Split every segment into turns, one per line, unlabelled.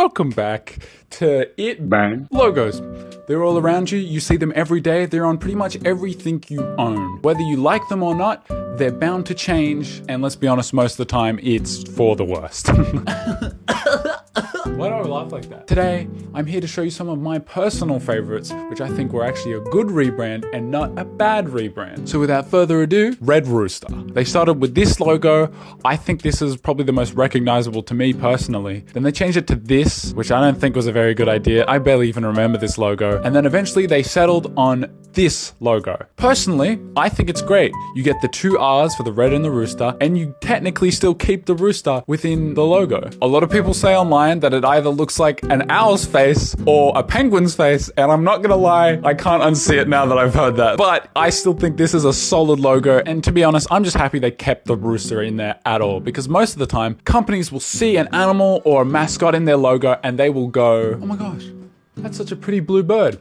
welcome back to It Bang Logos. They're all around you, you see them every day, they're on pretty much everything you own. Whether you like them or not, they're bound to change, and let's be honest, most of the time, it's for the worst. Why do I laugh like that? Today, I'm here to show you some of my personal favorites, which I think were actually a good rebrand and not a bad rebrand. So without further ado, Red Rooster. They started with this logo. I think this is probably the most recognizable to me personally. Then they changed it to this, which I don't think was a very good idea. I barely even remember this logo. And then eventually they settled on this logo. Personally, I think it's great. You get the two R's for the red and the rooster, and you technically still keep the rooster within the logo. A lot of people say online that it either looks like an owl's face or a penguin's face, and I'm not gonna lie, I can't unsee it now that I've heard that. But I still think this is a solid logo, and to be honest, I'm just happy they kept the rooster in there at all, because most of the time, companies will see an animal or a mascot in their logo, and they will go, oh my gosh, that's such a pretty blue bird.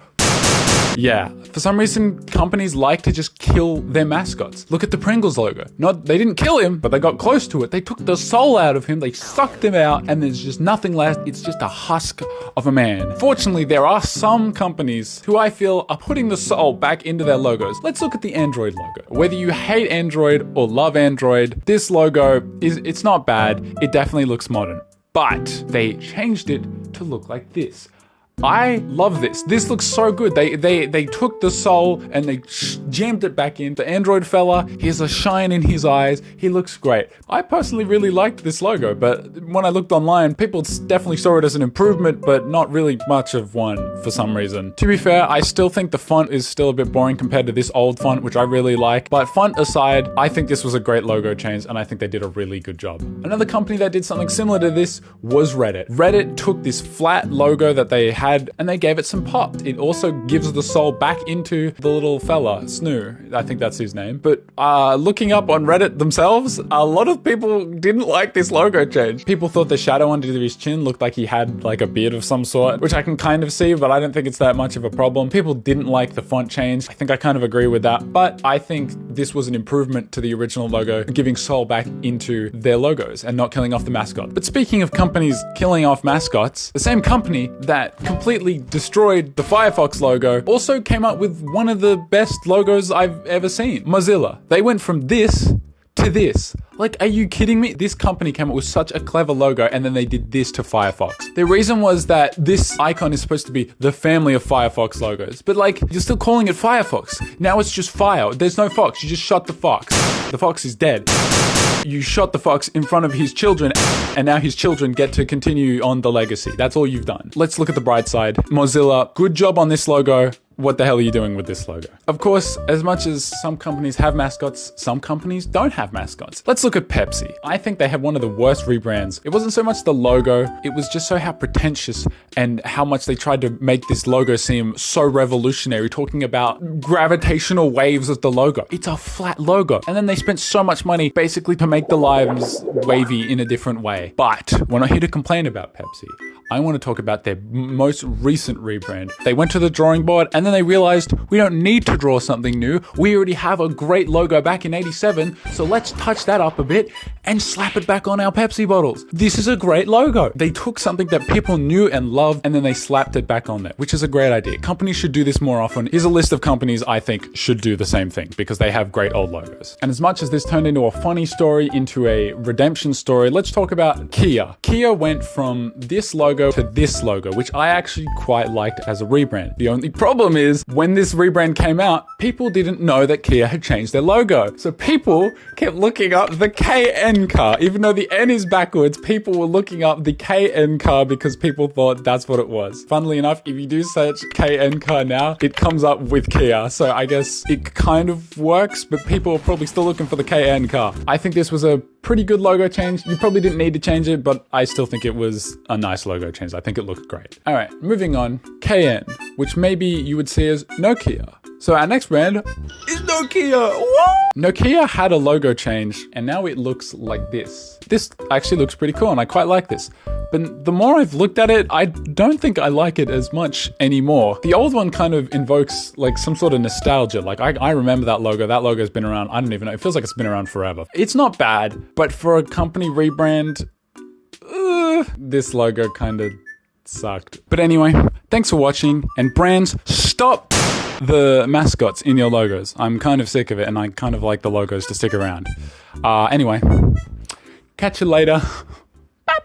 Yeah, for some reason, companies like to just kill their mascots. Look at the Pringles logo. They didn't kill him, but they got close to it. They took the soul out of him, they sucked him out, and there's just nothing left. It's just a husk of a man. Fortunately, there are some companies who I feel are putting the soul back into their logos. Let's look at the Android logo. Whether you hate Android or love Android, this logo it's not bad. It definitely looks modern. But they changed it to look like this. I love this. This looks so good. They took the soul and they jammed it back in. The Android fella, he has a shine in his eyes. He looks great. I personally really liked this logo, but when I looked online, people definitely saw it as an improvement, but not really much of one for some reason. To be fair, I still think the font is still a bit boring compared to this old font, which I really like. But font aside, I think this was a great logo change, and I think they did a really good job. Another company that did something similar to this was Reddit. Reddit took this flat logo that they had and they gave it some pop. It also gives the soul back into the little fella, Snoo. I think that's his name. But looking up on Reddit themselves, a lot of people didn't like this logo change. People thought the shadow under his chin looked like he had like a beard of some sort, which I can kind of see, but I don't think it's that much of a problem. People didn't like the font change. I think I kind of agree with that, but I think this was an improvement to the original logo, giving soul back into their logos and not killing off the mascot. But speaking of companies killing off mascots, the same company that completely destroyed the Firefox logo also came up with one of the best logos I've ever seen. Mozilla. They went from this to this. Like, are you kidding me? This company came up with such a clever logo and then they did this to Firefox. The reason was that this icon is supposed to be the family of Firefox logos, but like, you're still calling it Firefox. Now it's just Fire. There's no fox. You just shot the fox. The fox is dead. You shot the fox in front of his children, and now his children get to continue on the legacy. That's all you've done. Let's look at the bright side. Mozilla, good job on this logo. What the hell are you doing with this logo? Of course, as much as some companies have mascots, some companies don't have mascots. Let's look at Pepsi. I think they had one of the worst rebrands. It wasn't so much the logo, it was just how pretentious and how much they tried to make this logo seem so revolutionary, talking about gravitational waves of the logo. It's a flat logo. And then they spent so much money basically to make the lives wavy in a different way. But we're not here to complain about Pepsi. I want to talk about their most recent rebrand. They went to the drawing board and then they realized we don't need to draw something new. We already have a great logo back in '87, so let's touch that up a bit and slap it back on our Pepsi bottles. This is a great logo. They took something that people knew and loved and then they slapped it back on there, which is a great idea. Companies should do this more often. Here's a list of companies I think should do the same thing because they have great old logos. And as much as this turned into a funny story, into a redemption story, let's talk about Kia. Kia went from this logo to this logo, which I actually quite liked as a rebrand. The only problem is when this rebrand came out, people didn't know that Kia had changed their logo. So people kept looking up the KN car. Even though the N is backwards, people were looking up the KN car because people thought that's what it was. Funnily enough, if you do search KN car now, it comes up with Kia. So I guess it kind of works, but people are probably still looking for the KN car. I think this was a pretty good logo change. You probably didn't need to change it, but I still think it was a nice logo change. I think it looked great. All right, moving on. KN, which maybe you would see as Nokia. So our next brand is Nokia. What? Nokia had a logo change and now it looks like this. This actually looks pretty cool and I quite like this. But the more I've looked at it, I don't think I like it as much anymore. The old one kind of invokes like some sort of nostalgia. Like I remember that logo. That logo's been around, I don't even know. It feels like it's been around forever. It's not bad, but for a company rebrand, this logo kind of sucked. But anyway, thanks for watching, and brands, stop the mascots in your logos. I'm kind of sick of it, and I kind of like the logos to stick around. Anyway, catch you later.